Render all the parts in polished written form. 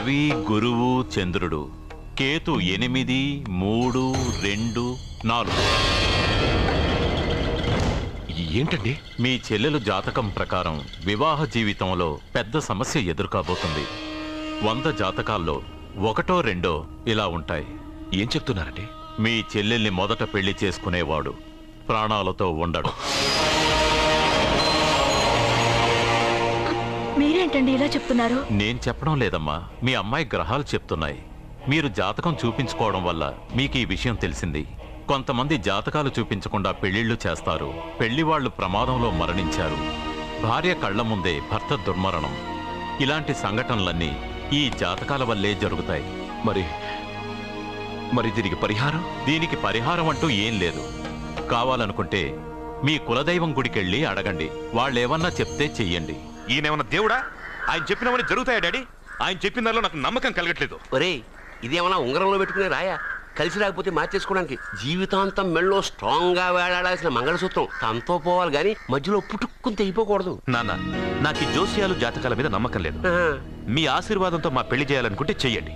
రవి, గురువు, చంద్రుడు. కేతు 8, 3, 2, 4. ఏంటండి? మీ చెల్లెలు జాతకం ప్రకారం వివాహ జీవితంలో పెద్ద సమస్య ఎదుర్కోబోతుంది. 100 జాతకాల్లో 1, 2 ఇలా ఉంటాయి. ఏం చెప్తున్నారండి? మీ చెల్లెల్ని మొదట పెళ్లి చేసుకునేవాడు ప్రాణాలతో ఉండడు. మీరేంటండి ఇలా చెప్తున్నారు? నేను చెప్పడం లేదమ్మా, మీ అమ్మాయి గ్రహాలు చెప్తున్నాయి. మీరు జాతకం చూపించుకోవడం వల్ల మీకు ఈ విషయం తెలిసింది. కొంతమంది జాతకాలు చూపించకుండా పెళ్లిళ్లు చేస్తారు. పెళ్లివాళ్లు ప్రమాదంలో మరణించారు. భార్య కళ్ల ముందే భర్త దుర్మరణం. ఇలాంటి సంఘటనలన్నీ ఈ జాతకాల వల్లే జరుగుతాయి. మరి దీనికి పరిహారం అంటూ ఏం లేదు. కావాలనుకుంటే మీ కులదైవం గుడికెళ్ళి అడగండి. వాళ్ళేమన్నా చెప్తే చెయ్యండి. ఈయనేమన్నా దేవుడా? ఆయన చెప్పినవన్నీ జరుగుతాయా డాడీ? ఆయన చెప్పిన దానిలో నాకు నమ్మకం కలగట్లేదు. ఒరే, ఇదేమన్నా ఉంగరంలో పెట్టుకునే రాయా? కలిసి రాకపోతే మార్చేసుకోవడానికి జీవితాంతం మెళ్ళో స్ట్రాంగ్ గా వేలాడాల్సిన మంగళసూత్రం తనతో పోవాలి గాని మధ్యలో పుట్టుక్కుని తెగిపోకూడదు. నాన్న, నాకు ఈ జోస్యాలు జాతకాల మీద నమ్మకం లేదు. మీ ఆశీర్వాదంతో మా పెళ్లి చేయాలనుకుంటే చెయ్యండి.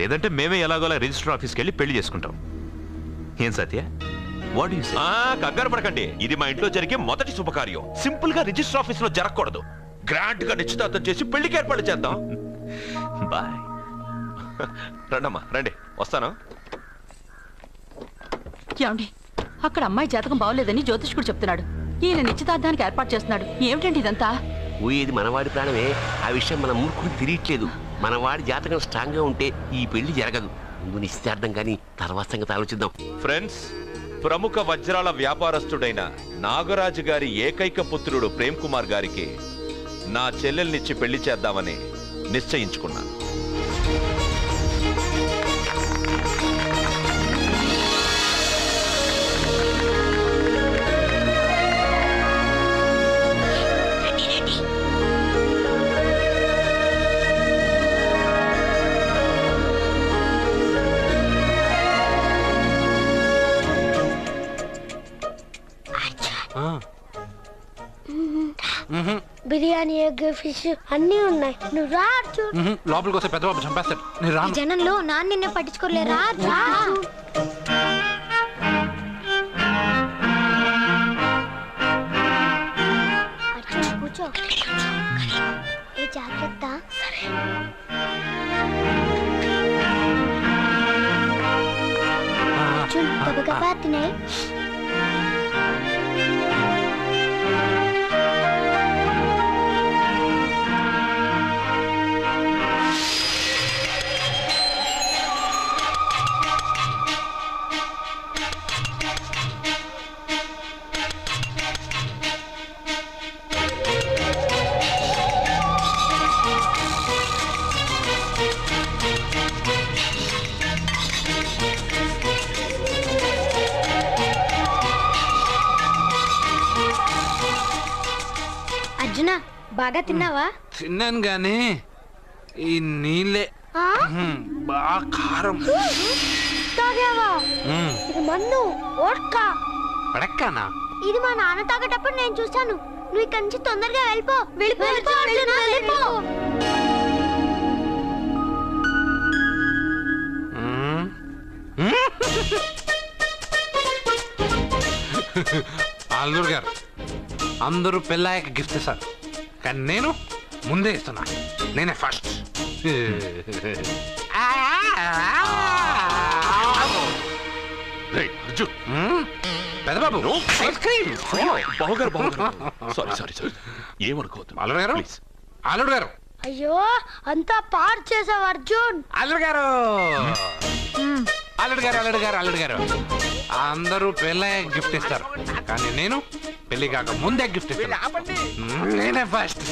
లేదంటే మేమే ఎలాగోలా రిజిస్టర్ ఆఫీస్కి వెళ్ళి పెళ్లి చేసుకుంటాం. ఏం సత్య? కంగారు పడకండి. ఇది మా ఇంట్లో జరిగే మొదటి శుభకార్యం. సింపుల్ గా రిజిస్టర్ ఆఫీస్ లో జరగకూడదు. గ్రాండ్ గా నిశ్చితార్థం చేసి పెళ్లికి ఏర్పాటు చేద్దాం. బాయ్. రండమ్మా, రండి, వస్తాను. ఏమండి, అక్కడ అమ్మాయి జాతకం బాగోలేదని జ్యోతిష్కుడు చెప్తున్నాడు. ఈయన నిశ్చితార్థానికి ఏర్పాటు చేస్తున్నాడు. ఏమిటండి ఇదంతా? ఊయేది మనవాడి ప్రాణమే. ఆ విషయం మన మూర్ఖుడు తిరియట్లేదు. మనవాడి జాతకం స్ట్రాంగ్ గా ఉంటే ఈ పెళ్లి జరగదు. ముందు నిశ్చితార్థం కానీ తర్వాత సంగతి ఆలోచిద్దాం. ఫ్రెండ్స్, ప్రముఖ వజ్రాల వ్యాపారస్తుడైన నాగరాజు గారి ఏకైక పుత్రుడు ప్రేమ్ కుమార్ గారికి నా చెల్లెల్నిచ్చి పెళ్లి చేద్దామని నిశ్చయించుకున్నాను. బిర్యానీ, ఎగ్, ఫిష్ అన్నీ ఉన్నాయి. నువ్వు రా అర్జున్. లోపలికి వస్తే పెద్దబాబు చంపేస్తాడు. ఈ జనంలో నాన్న నిన్నే పట్టించుకోలే. రా అర్జున్, కూర్చో. ఏ జాగ్రత్త. అర్జున్, గబగబా తినే. అర్జున, బాగా తిన్నావా? తిన్నాను గాని ఈ నీళ్ళే బాగా కారం. తాగావా? ఇది మందు, వోడ్కా. పడక్కనా? ఇది మా నాన్న తాగేటప్పుడు నేను చూశాను. నువ్వు ఇక్కడి నుంచి తొందరగా వెళ్ళిపో. వెళ్ళిపో. అల్లుడు గారు, అందరూ పెళ్ళాయక గిఫ్ట్ ఇస్తారు, కానీ నేను ముందే ఇస్తున్నా. నేనే ఫస్ట్. పెద్దబాబు, ఐస్ క్రీమ్. సారీ, ఏమనుకోవద్దు. అల్లుడు గారు. అయ్యో, అంతా పాడు చేసావు అర్జున్. అల్లుడు గారు, అందరూ పెళ్ళయ్యాక గిఫ్ట్ ఇస్తారు, కానీ నేను పెళ్లి కాక ముందే గిఫ్ట్ ఇస్తాను. నేనే ఫస్ట్.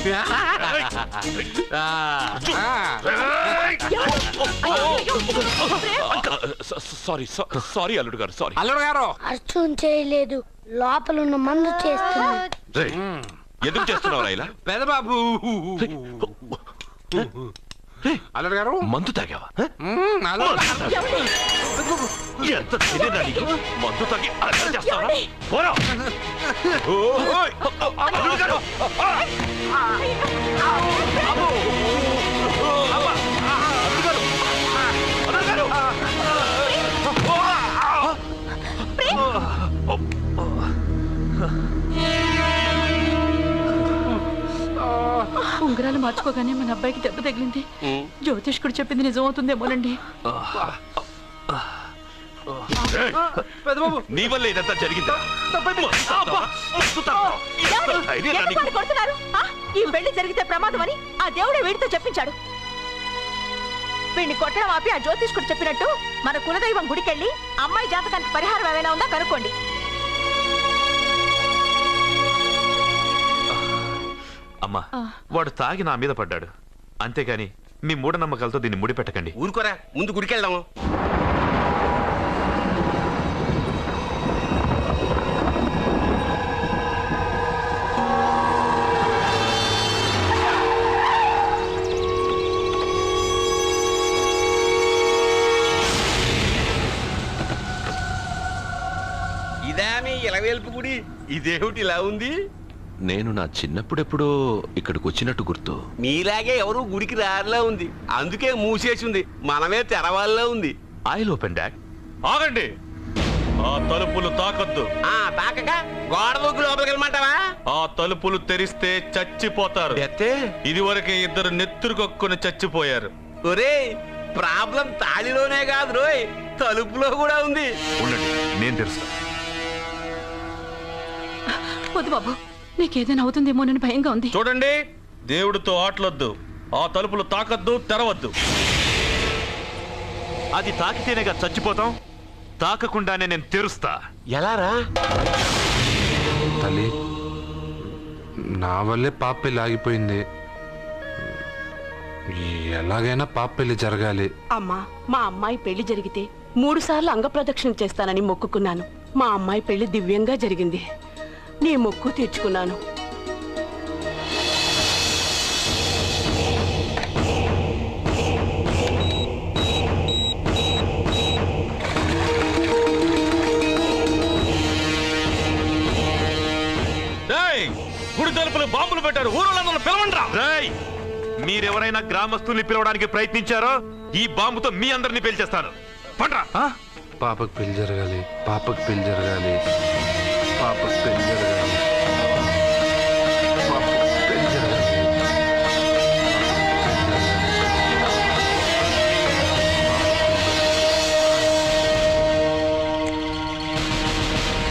సారీ అల్లుడు గారు, సారీ. అల్లుడు గారు, అర్జున్ చేయలేదు, లోపల ఉన్న మందు చేస్తున్నాడు. ఎందుకు చేస్తున్నావు ఇలా? పెద్దబాబు. అల్లుడు గారు, మందు తాగావా? ఎంత తెలియదా నీకు? మందు తాగి అలా చేస్తావా? మార్చుకోగానే మన అబ్బాయికి దెబ్బ తగిలింది. జ్యోతిష్కుడు చెప్పింది నిజమవుతుందేమోనండి. నీ వల్ల ఇదంతా జరిగిందా? ఈ పెళ్లి జరిగితే ప్రమాదం అని ఆ దేవుడే వీడితో చెప్పించాడు. వీడిని కొట్టడం ఆపి ఆ జ్యోతిష్కుడు చెప్పినట్టు మన కులదైవం గుడికెళ్ళి అమ్మాయి జాతకానికి పరిహారం ఏమైనా ఉందా కనుక్కోండి. అమ్మా, వాడు తాగి నా మీద పడ్డాడు, అంతేగాని మీ మూఢనమ్మకాలతో దీన్ని ముడిపెట్టకండి. ఊరుకోరా, ముందు గుడికెళ్దాము. ఇదా మీ ఇలవేల్పు గుడి? ఇదేమిటి ఇలా ఉంది? నేను నా చిన్నప్పుడెప్పుడో ఇక్కడికి వచ్చినట్టు గుర్తు. మీలాగే ఎవరు గుడికి రారులా ఉంది, అందుకే మూసేసి ఉంది. మనమే తెరవాళ్ళలో ఉంది. I'll open dad. ఆగండి, ఆ తలుపులు తాకద్దు. తాకక గోడ దూకు లోపలికి వెళ్ళమంటావా? ఆ తలుపులు తెరిస్తే చచ్చిపోతారు. ఇదివరకే ఇద్దరు నెత్తురు కొక్కుని చచ్చిపోయారు. ఒరే, ప్రాబ్లం తాళిలోనే కాదు రోయ్, తలుపులో కూడా ఉంది. ఉండండి, నేను తెరుస్తా. వద్దు బాబు, నీకేదైనా అవుతుందేమోనని భయంగా ఉంది. చూడండి, దేవుడితో ఆటలొద్దు. ఆ తలుపులు తాకద్దు, తెరవద్దు. అది తాకితేనేగా చచ్చిపోతాం, తాకకుండానే నేను తెరుస్తా. ఎలారా? తల్లి, నా వల్లే పాప పెళ్లి ఆగిపోయింది. ఎలాగైనా పాప పెళ్లి జరగాలి. అమ్మా, మా అమ్మాయి పెళ్లి జరిగితే 3 సార్లు అంగప్రదక్షిణ చేస్తానని మొక్కుకున్నాను. మా అమ్మాయి పెళ్లి దివ్యంగా జరిగింది. నీ మొక్కు తీర్చుకున్నాను. గుడి తలుపులు బాంబులు పెట్టారు, ఊరోళ్ళందరూ పిలవండ్రా. మీరెవరైనా గ్రామస్తుల్ని పిలవడానికి ప్రయత్నించారో ఈ బాంబుతో మీ అందరినీ పేల్చేస్తాను. పండ్రా. పాపకు పెళ్లి జరగాలి, పాపకు పెళ్లి జరగాలి, పాపకు పెళ్లి జరగాలి, పాపకు పెళ్లి జరగాలి.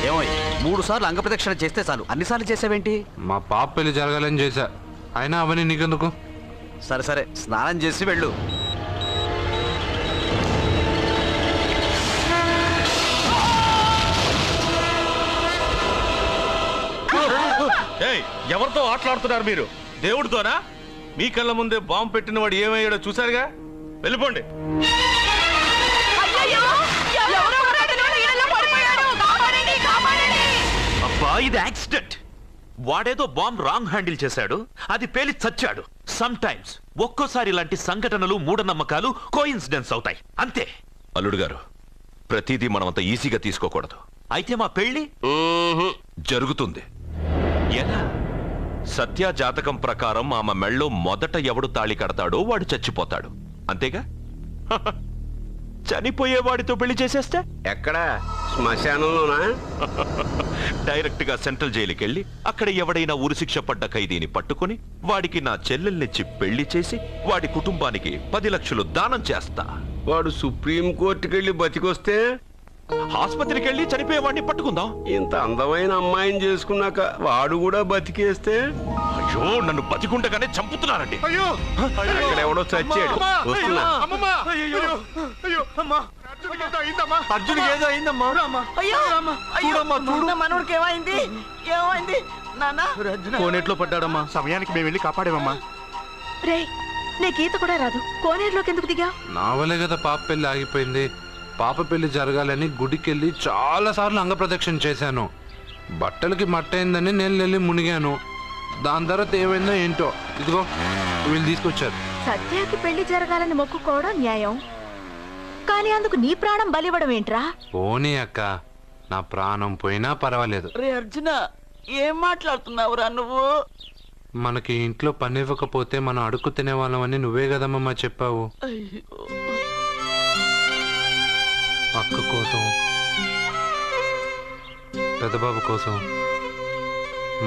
ఏమో 3 సార్లు అంగప్రదక్షిణ చేస్తే చాలు, అన్నిసార్లు చేసావేంటి? మా పాప పెళ్లి జరగాలని చేశా, అయినా అవన్నీ నీకెందుకు? సరే సరే, స్నానం చేసి వెళ్ళు. ఎవరితో ఆటలాడుతున్నారు మీరు? దేవుడితోనా? మీ కళ్ళ ముందే బాంబు పెట్టిన వాడు ఏమయ్యాడో చూసారుగా. వెళ్ళిపోండి. అబ్బా, ఇది యాక్సిడెంట్. వాడేదో బాంబ్ రాంగ్ హ్యాండిల్ చేశాడు, అది పేలి చచ్చాడు. సమ్ టైమ్స్ ఒక్కోసారి ఇలాంటి సంఘటనలు మూఢనమ్మకాలు కోఇన్సిడెన్స్ అవుతాయి, అంతే. అల్లుడు గారు, ప్రతిదీ మనమంత ఈజీగా తీసుకోకూడదు. అయితే మా పెళ్లి జరుగుతుంది. ఎలా? సత్య జాతకం ప్రకారం ఆమె మెళ్ళో మొదట ఎవడు తాళి కడతాడో వాడు చచ్చిపోతాడు, అంతేగా? చనిపోయేవాడితో పెళ్లి చేసేస్తే? ఎక్కడ? శ్మశానంలోనా? డైరెక్ట్ గా సెంట్రల్ జైలుకి వెళ్ళి అక్కడ ఎవడైనా ఉరిశిక్ష పడ్డ ఖైదీని పట్టుకుని వాడికి నా చెల్లెల్నిచ్చి పెళ్లి చేసి వాడి కుటుంబానికి 10 లక్షలు దానం చేస్తా. వాడు సుప్రీం కోర్టుకి వెళ్ళి బతికొస్తే ఆసుపత్రికి వెళ్ళి చనిపోయేవాడిని పట్టుకుందాం. ఇంత అందమైన అమ్మాయిని చేసుకున్నాక వాడు కూడా బతికేస్తే? అయ్యో, నన్ను బతికుండగానే చంపుతున్నారండి. అక్కడ ఎవడో చచ్చాడు. వస్తున్నా. అర్జున్కి ఏదో అయిందమ్మా. మనోడికి ఏమైంది? ఏమైంది నాన్న? కోనేట్లో పడ్డాడమ్మా. సమయానికి మేము వెళ్ళి కాపాడేమమ్మా. రే, నీకు ఈత కూడా రాదు, కోనేరులోకి ఎందుకు దిగా? నా వల్లే కదా పాప పెళ్లి ఆగిపోయింది. పాప పెళ్లి జరగాలని గుడికెళ్ళి చాలా సార్లు అంగప్రదక్షిణ చేశాను. బట్టలకి మట్టయిందని నేను వెళ్ళి మునిగాను. దాని తర్వాత ఏమైందో ఏంటో, ఇదిగో వీళ్ళు తీసుకొచ్చారు. సత్యాకి పెళ్లి జరగాలని మొక్కుకోవడం న్యాయం, కానీ అందుకు నీ ప్రాణం బలివ్వడం ఏంట్రా? పోనీ అక్క, నా ప్రాణం పోయినా పర్వాలేదు. రే అర్జున, ఏం మాట్లాడుతున్నావురా నువ్వు? మనకి ఇంట్లో పని ఇవ్వకపోతే మనం అడుక్కు తినేవాళ్ళమని నువ్వే కదమ్మా చెప్పావు. అక్క కోసం, పెద్దబాబు కోసం,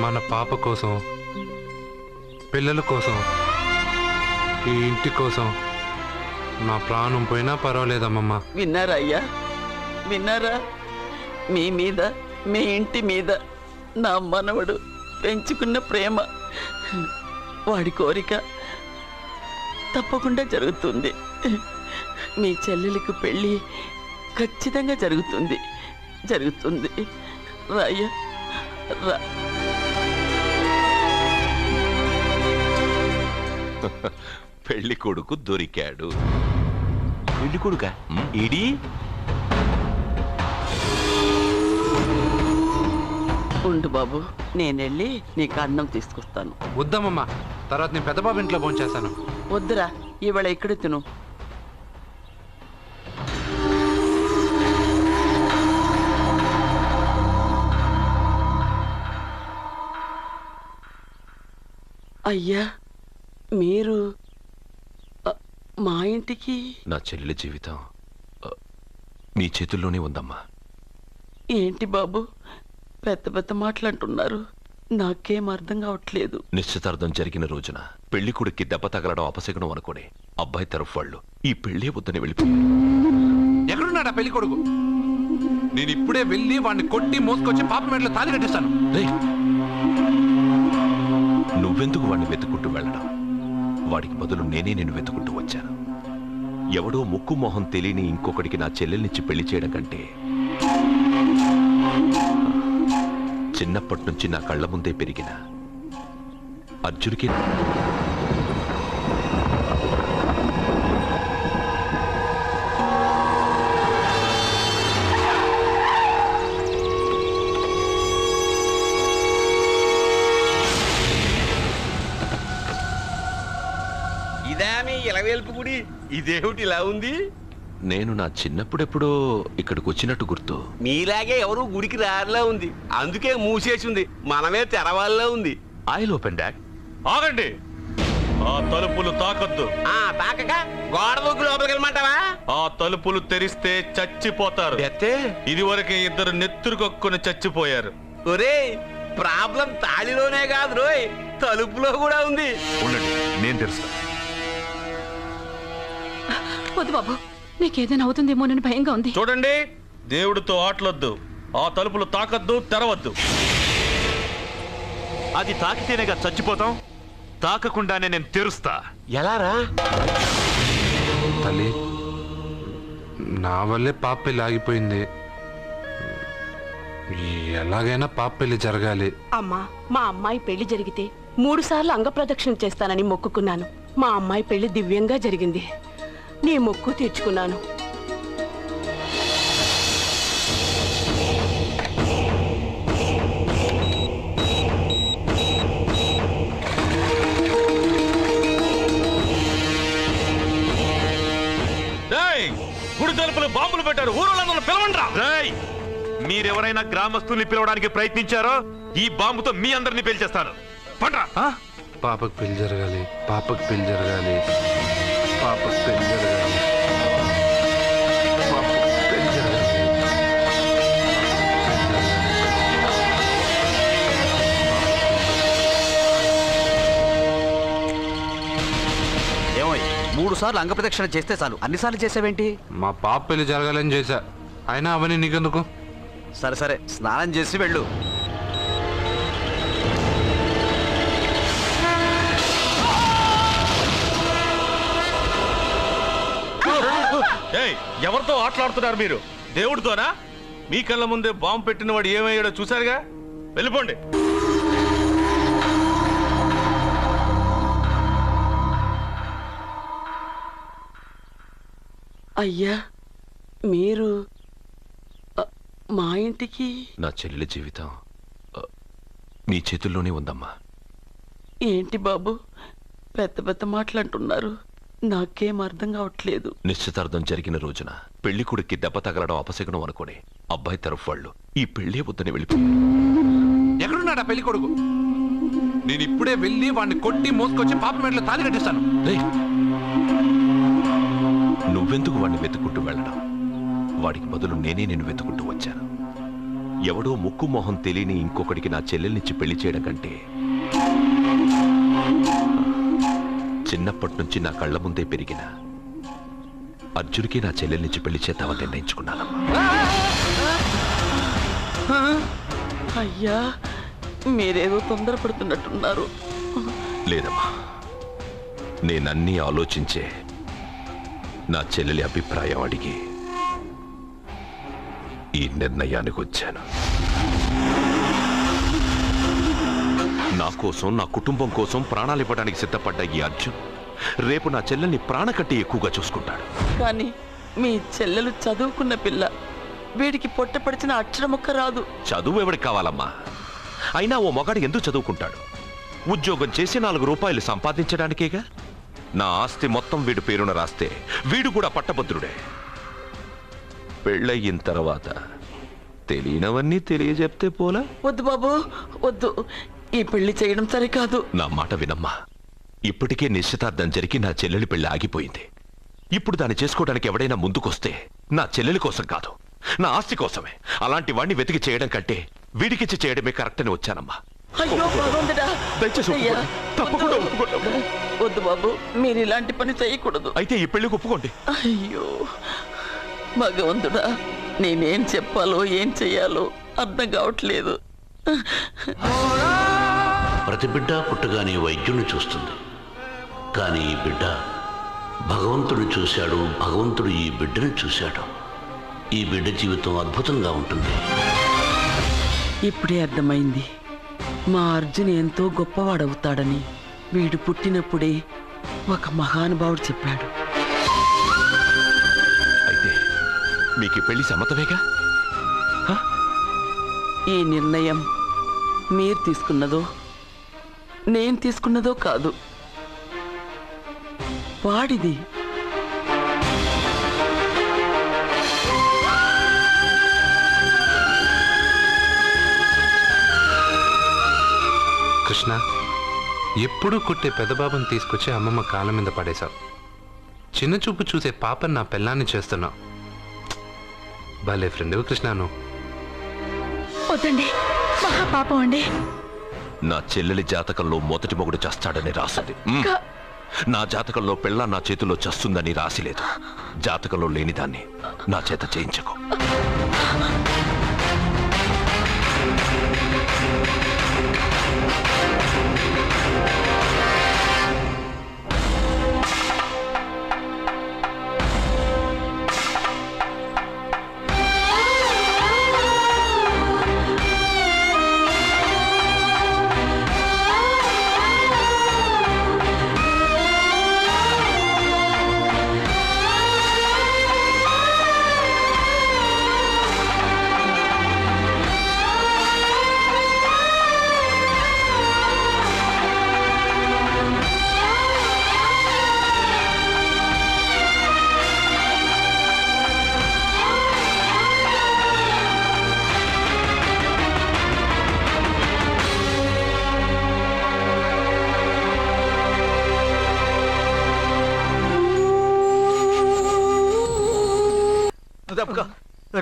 మన పాప కోసం, పిల్లల కోసం ఈ ఇంటి కోసం నా ప్రాణం పోయినా పర్వాలేదమ్మమ్మ. విన్నారా అయ్యా, విన్నారా? మీ మీద, మీ ఇంటి మీద నా మనవడు పెంచుకున్న ప్రేమ, వాడి కోరిక తప్పకుండా జరుగుతుంది. మీ చెల్లెలికి పెళ్ళి ఖచ్చితంగా జరుగుతుంది, జరుగుతుంది. రాయ్యా రా. పెళ్లి కొడుకు దొరికాడు. పెళ్లి కొడుక ఇడి ఉండు బాబు, నేనెళ్ళి నీకు అన్నం తీసుకొస్తాను. వద్దమ్మమ్మ, తర్వాత నేను పెద్ద బాబు ఇంట్లో భోంచేస్తాను. వద్దురా, ఇవాళ ఇక్కడ తిను. అయ్యా, మీరు మా ఇంటికి నా చెల్లెలి జీవితం మీ చేతుల్లోనే ఉందమ్మా. ఏంటి బాబు పెద్ద పెద్ద మాటలంటున్నారు? నాకేం అర్థం కావట్లేదు. నిశ్చితార్థం జరిగిన రోజున పెళ్లి కొడుక్కి దెబ్బ తగలడం అపశకునం అనుకోని అబ్బాయి తరఫు వాళ్ళు ఈ పెళ్లి వద్దని వెళ్ళిపో. ఎక్కడున్నాడా పెళ్లి కొడుకు? నేను ఇప్పుడే వెళ్ళి వాడిని కొట్టి మోసుకొచ్చి పాప మెడలో తాళి కట్టిస్తాను. నువ్వెందుకు వాడిని వెతుక్కుంటూ వెళ్ళడం? వాడికి బదులు నేనే నిన్ను వెతుకుంటూ వచ్చాను. ఎవడో ముక్కు మొహం తెలియని ఇంకొకడికి నా చెల్లెల్నిచ్చి పెళ్లి చేయడం కంటే చిన్నప్పటి నుంచి నా కళ్ళ ముందే పెరిగిన అర్జునికి ఇదా మీ ఇలవేల్పు గుడి? ఇదేమిటి ఇలా ఉంది? నేను నా చిన్నప్పుడెప్పుడో ఇక్కడికి వచ్చినట్టు గుర్తు. మీలాగే ఎవరు గుడికి రారులా ఉంది, అందుకే మూసేసి ఉంది. మనమే తెరవాళ్ళలా ఉంది. I'll open dad. ఆగండి, ఆ తలుపులు తాకద్దు. తాకక గోడ దూకి లోపలికి వెళ్ళమంటావా? ఆ తలుపులు తెరిస్తే చచ్చిపోతారు. ఇదివరకే ఇద్దరు నెత్తురు కొక్కుని చచ్చిపోయారు. ఒరే, ప్రాబ్లం తాళిలోనే కాదు రోయ్, తలుపులో కూడా ఉంది. ఉండండి, నేను తెలుస్తా. వద్దు బాబు, నీకేదైనా అవుతుందేమోనని భయంగా ఉంది. చూడండి, దేవుడితో ఆటలొద్దు. ఆ తలుపులు తాకద్దు, తెరవద్దు. అది తాకితేనేగా చచ్చిపోతాం, తాకకుండానే నేను తెరుస్తా. ఎలారా? తల్లి, నా వల్లే పాప పెళ్లి ఆగిపోయింది. ఎలాగైనా పాప పెళ్లి జరగాలి. అమ్మా, మా అమ్మాయి పెళ్లి జరిగితే 3 సార్లు అంగప్రదక్షిణ చేస్తానని మొక్కుకున్నాను. మా అమ్మాయి పెళ్లి దివ్యంగా జరిగింది. నీ మొక్కు తీర్చుకున్నాను. గుడి తలుపులు బాంబులు పెట్టారు, ఊరోళ్ళందరూ పిలవండ్రా. మీరెవరైనా గ్రామస్తుల్ని పిలవడానికి ప్రయత్నించారో ఈ బాంబుతో మీ అందరినీ పేల్చేస్తాను. పండ్రా. పాపకు పెళ్లి జరగాలి, పాపకు పెళ్లి జరగాలి, పాపకు పెళ్లి జరగాలి, పాపకు పెళ్లి జరగాలి. ఏమో 3 సార్లు అంగప్రదక్షిణ చేస్తే చాలు, అన్నిసార్లు చేసావేంటి? మా పాప పెళ్లి జరగాలని చేశా, అయినా అవన్నీ నీకెందుకు? సరే సరే, స్నానం చేసి వెళ్ళు. ఎవరితో ఆటలాడుతున్నారు మీరు? దేవుడితోనా? మీ కళ్ళ ముందే బాంబు పెట్టిన వాడు ఏమయ్యాడో చూశారుగా. వెళ్ళిపోండి. అయ్యా, మీరు మా ఇంటికి నా చెల్లెలి జీవితం మీ చేతుల్లోనే ఉందమ్మా. ఏంటి బాబు పెద్ద పెద్ద మాటలంటున్నారు? నాకేం అర్థం కావట్లేదు. నిశ్చితార్థం జరిగిన రోజున పెళ్లి కొడుక్కి దెబ్బ తగలడం అపశకునం అనుకోని అబ్బాయి తరఫు వాళ్ళు ఈ పెళ్లి వద్దని వెళ్ళిపో. ఎక్కడున్నాడా పెళ్లి కొడుకు? నేను ఇప్పుడే వెళ్ళి వాడిని కొట్టి మోసుకొచ్చి పాప మెడలో తాళి కట్టిస్తాను. నువ్వెందుకు వాడిని వెతుక్కుంటూ వెళ్ళడం? వాడికి బదులు నేనే నిన్ను వెతుకుంటూ వచ్చాను. ఎవడో ముక్కు మొహం తెలియని ఇంకొకడికి నా చెల్లెల్నిచ్చి పెళ్లి చేయడం కంటే చిన్నప్పటి నుంచి నా కళ్ళ ముందే పెరిగిన అర్జున్కి నా చెల్లెల్నిచ్చి పెళ్లి చేద్దామని నిర్ణయించుకున్నానమ్మా. అయ్యా మీరేదో తొందరపడుతున్నట్టున్నారు. లేదమ్మా, నేనన్నీ ఆలోచించే నా చెల్లెలి అభిప్రాయం అడిగి ఈ నిర్ణయానికి వచ్చాను. నా కోసం, నా కుటుంబం కోసం ప్రాణాలు ఇవ్వడానికి సిద్ధపడ్డ ఈ అర్జున్ రేపు నా చెల్లెల్ని ప్రాణకట్టి ఎక్కువగా చూసుకుంటాడు. కానీ మీ చెల్లెలు చదువుకున్న పిల్ల, వీడికి పొట్టపడిచిన అక్షరముక్క రాదు. చదువు ఎవడికి కావాలమ్మా? అయినా ఓ మగాడు ఎందుకు చదువుకుంటాడు? ఉద్యోగం చేసి 4 రూపాయలు సంపాదించడానికేగా. నా ఆస్తి మొత్తం వీడి పేరున రాస్తే వీడు కూడా పట్టభద్రుడే. పెళ్ళయిన తర్వాత తెలియనవన్నీ తెలియజెప్తే పోలా? వద్దు బాబు వద్దు, ఈ పెళ్లి చేయడం సరికాదు. నా మాట వినమ్మా. ఇప్పటికే నిశ్చితార్థం జరిగి నా చెల్లెలి పెళ్లి ఆగిపోయింది. ఇప్పుడు దాన్ని చేసుకోవడానికి ఎవడైనా ముందుకొస్తే నా చెల్లెలి కోసం కాదు, నా ఆస్తి కోసమే. అలాంటి వాడిని వెతికి చేయడం కంటే వీడికిచ్చి చేయడమే కరెక్ట్ అని వచ్చానమ్మా. అయ్యో భగవంతుడా, దయచేసి అయ్యా, ఒప్పుకోండి. తప్పకుండా ఒప్పుకోండి. వద్దు బాబు, మీరు ఇలాంటి పని చేయకూడదు. అయితే ఈ పెళ్లికి ఒప్పుకోండి. అయ్యో భగవంతుడా, నేనేం చెప్పాలో ఏం చెయ్యాలో అర్థం కావట్లేదు. ప్రతి బిడ్డ పుట్టగానే వైద్యుని చూస్తుంది, కానీ ఈ బిడ్డ భగవంతుడు చూశాడు, భగవంతుడు ఈ బిడ్డను చూశాడు. ఈ బిడ్డ జీవితం అద్భుతంగా ఉంటుంది. ఇప్పుడే అర్థమైంది, మా అర్జున్ ఎంతో గొప్పవాడవుతాడని. వీడు పుట్టినప్పుడే ఒక మహానుభావుడు చెప్పాడు. అయితే మీకు ఈ పెళ్లి సమ్మతమేగా? ఈ నిర్ణయం మీరు తీసుకున్నదో నేను తీసుకున్నదో కాదు, వాడిది. కృష్ణ, ఎప్పుడూ కుట్టే పెద్దబాబుని తీసుకొచ్చి అమ్మమ్మ కాళ్ళ మీద పడేశావు. చిన్న చూపు చూసే పాపని నా పెళ్ళాన్ని చేస్తున్నావు. భలే ఫ్రెండ్ కృష్ణ నువ్వు. వద్దండి, మహాపాపం అండి. నా చెల్లెలి జాతకంలో మొదటి మొగుడు చేస్తాడని రాసింది. నా జాతకంలో పెళ్ళ నా చేతిలో చస్తుందని రాసిలేదు. జాతకంలో లేనిదాన్ని నా చేత చేయించకు.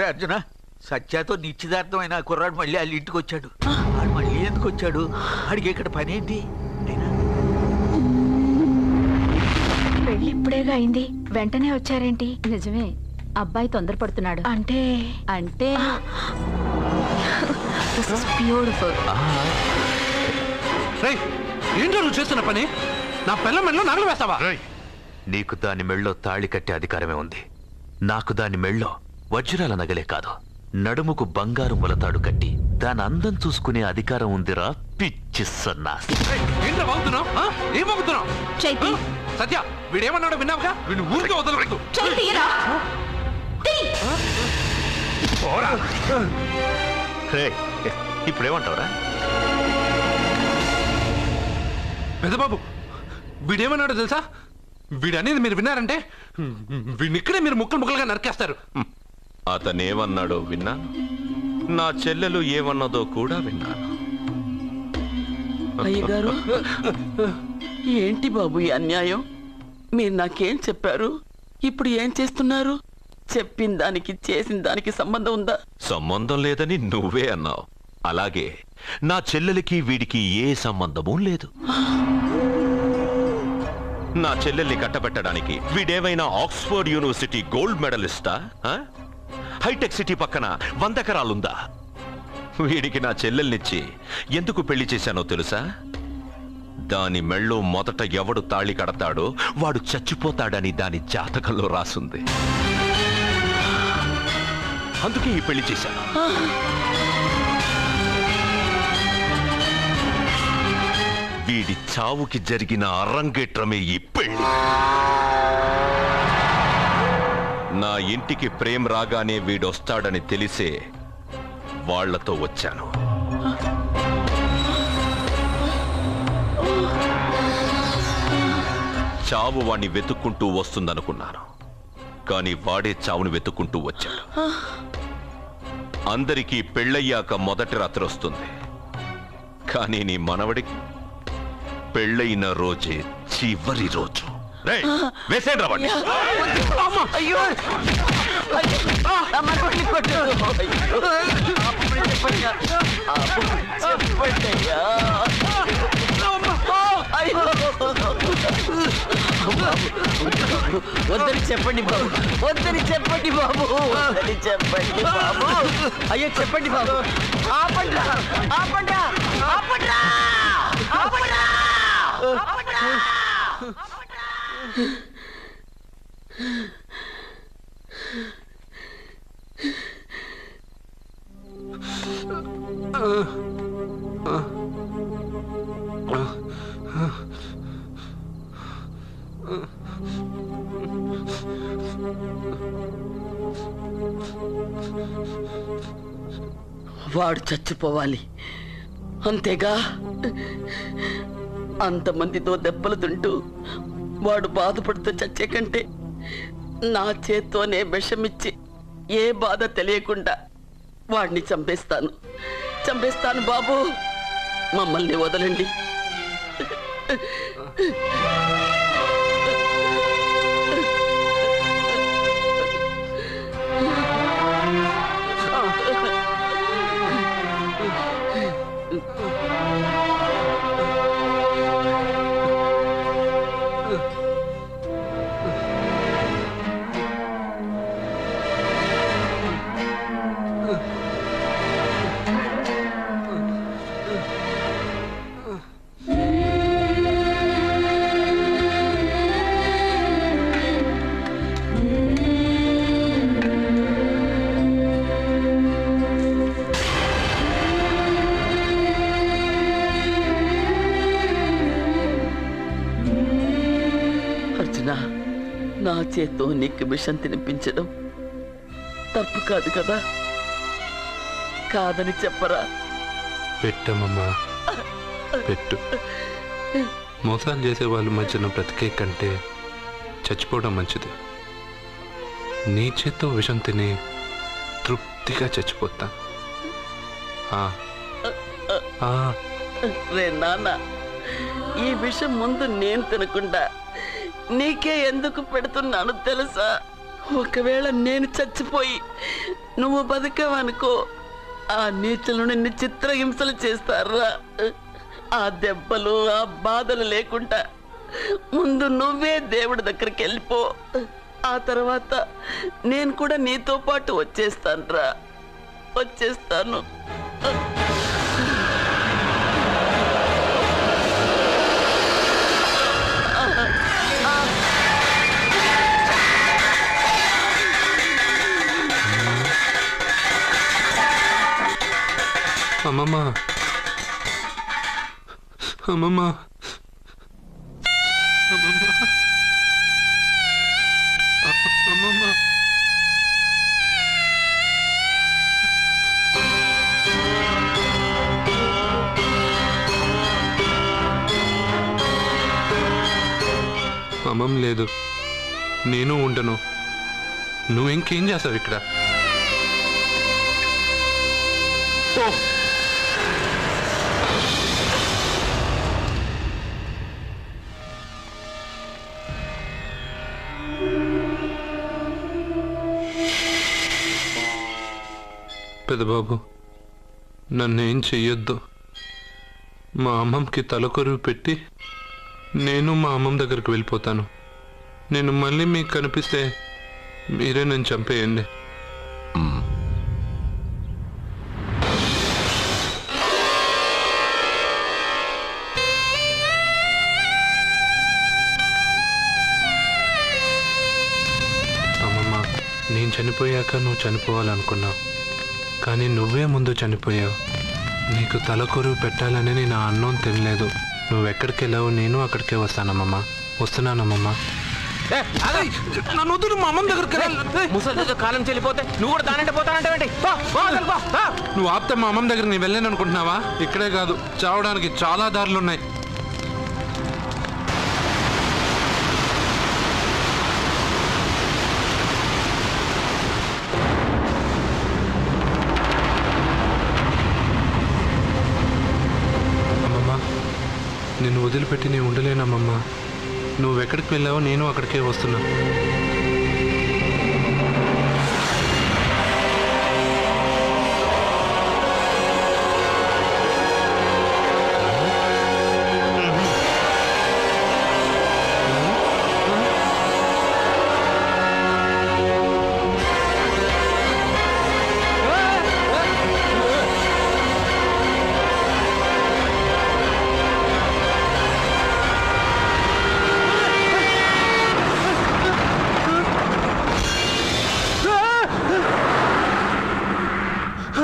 అర్జున, సత్యాతో నిశ్చితార్థమైన కుర్రాడు మళ్ళీ వాళ్ళ ఇంటికి వచ్చాడు. వాడు మళ్ళీ ఎందుకు వచ్చాడు? వాడికి ఇక్కడ పని ఏంటి? పెళ్లి ఇప్పుడేగా అయింది, వెంటనే వచ్చారేంటి? నిజమే, అబ్బాయి తొందరపడుతున్నాడు. అంటే అంటే బ్యూటిఫుల్. ఏంటో నువ్వు చేస్తున్న పని? నా పిల్ల మెళ్ళలో నగలు వేస్తావా? నీకు దాని మెళ్ళో తాళి కట్టే అధికారమే ఉంది. నాకు దాని మెళ్ళో వజ్రాల నగలే కాదు, నడుముకు బంగారు ములతాడు కట్టి దాని అందం చూసుకునే అధికారం ఉందిరా పిచ్చి సన్నాసి. ఏంటో బాగుతున్నావు? ఏం బాగుతున్నావు? చైతి, సత్య, వీడేమన్నాడో విన్నావుగా? వీడిని ఊరికే వదలకూడదు. ఇప్పుడేమంటావురా? పెద్దబాబు, వీడేమన్నాడో తెలుసా? వీడనేది మీరు విన్నారంటే వీడిని ఇక్కడే మీరు ముక్కలు ముక్కలుగా నరికేస్తారు. అతనేమన్నాడో విన్నాను, నా చెల్లెలు ఏమన్నదో కూడా విన్నాను. అయ్యగారు, ఏంటి బాబు ఈ అన్యాయం? మీరు నాకేం చెప్పారు? ఇప్పుడు ఏం చేస్తున్నారు? చెప్పిన దానికి చేసిన దానికి సంబంధం ఉందా? సంబంధం లేదని నువ్వే అన్నావు. అలాగే నా చెల్లెలికి వీడికి ఏ సంబంధమూ లేదు. నా చెల్లెల్ని కట్టబెట్టడానికి వీడేమైనా ఆక్స్ఫర్డ్ యూనివర్సిటీ గోల్డ్ మెడలిస్టా? హైటెక్ సిటీ పక్కన 100 ఎకరాలుందా? వీడికి నా చెల్లెల్నిచ్చి ఎందుకు పెళ్లి చేశానో తెలుసా? దాని మెళ్ళో మొదట ఎవడు తాళి కడతాడో వాడు చచ్చిపోతాడని దాని జాతకంలో రాసుంది. అందుకే ఈ పెళ్లి చేశాను. వీడి చావుకి జరిగిన అరంగేట్రమే ఈ పెళ్లి. నా ఇంటికి ప్రేమ్ రాగానే వీడొస్తాడని తెలిసే వాళ్లతో వచ్చాను. చావు వాణ్ణి వెతుక్కుంటూ వస్తుందనుకున్నాను, కానీ వాడే చావుని వెతుక్కుంటూ వచ్చాడు. అందరికీ పెళ్ళయ్యాక మొదటి రాత్రి వస్తుంది, కానీ నీ మనవడికి పెళ్ళైన రోజే చివరి రోజు. వేసేంద్ర వాణ్ణి. అయ్యో వద్దని చెప్పండి బాబు, వద్దని చెప్పండి బాబు, వద్దని చెప్పండి బాబు. అయ్యో చెప్పండి బాబు. ఆపండ్రా, ఆపండ్రా, ఆపండ్రా, ఆపండ్రా. వాడు చచ్చిపోవాలి అంతేగా. అంతమందితో దెబ్బలు తింటూ వాడు బాధపడుతూ చచ్చే కంటే నా చేత్తోనే విషమిచ్చి ఏ బాధ తెలియకుండా వాడిని చంపేస్తాను, చంపేస్తాను బాబు. మమ్మల్ని వదలండి. నా చేత్తో నీకు విషం తినిపించడం తప్పు కాదు కదా? కాదని చెప్పరా? పెట్టమ్మా, పెట్టు. మోసాలు చేసే వాళ్ళ మధ్యన బ్రతికే కంటే చచ్చిపోవడం మంచిది. నీ చేత్తో విషం తిని తృప్తిగా చచ్చిపోతా. రే నాన్న, ఈ విషయం ముందు నేను తినకుండా నీకే ఎందుకు పెడుతున్నాను తెలుసా? ఒకవేళ నేను చచ్చిపోయి నువ్వు బతికావనుకో, ఆ నీచులు నిన్ను చిత్రహింసలు చేస్తారా? ఆ దెబ్బలు ఆ బాధలు లేకుండా ముందు నువ్వే దేవుడి దగ్గరికి వెళ్ళిపో. ఆ తర్వాత నేను కూడా నీతో పాటు వచ్చేస్తానురా, వచ్చేస్తాను. అమ్మమ్మ, అమ్మమ్మ, అమ్మమ్మ, అమ్మమ్మ. అమ్మమ్మ లేదు, నేను ఉండను. నువ్వు ఇంకేం చేస్తావు ఇక్కడ? పెద్దబాబు, నన్నేం చెయ్యొద్దు. మా అమ్మమ్మకి తలకొరువు పెట్టి నేను మా అమ్మమ్మ దగ్గరికి వెళ్ళిపోతాను. నేను మళ్ళీ మీకు కనిపిస్తే మీరే నన్ను చంపేయండి. అమ్మమ్మ, నేను చనిపోయాక నువ్వు చనిపోవాలనుకున్నావు, కానీ నువ్వే ముందు చనిపోయావు. నీకు తలకొరువు పెట్టాలని నేను ఆ అన్నం తినలేదు. నువ్వెక్కడికి వెళ్ళావు, నేను అక్కడికే వస్తానమ్మమ్మ. వస్తున్నానమ్మమ్మ. నన్ను వద్దు, మా అమ్మమ్మ దగ్గరికి ముసలి కాలం చెల్లిపోతే నువ్వు కూడా దానంటే పోతానంటే నువ్వు ఆపితే మా అమ్మమ్మ దగ్గర నేను వెళ్ళాను అనుకుంటున్నావా? ఇక్కడే కాదు, చావడానికి చాలా దారులు ఉన్నాయి. అమ్మమ్మ, నిన్ను వదిలిపెట్టి నేను ఉండలేనమ్మమ్మ. నువ్వెక్కడికి వెళ్ళావో నేను అక్కడికే వస్తున్నా.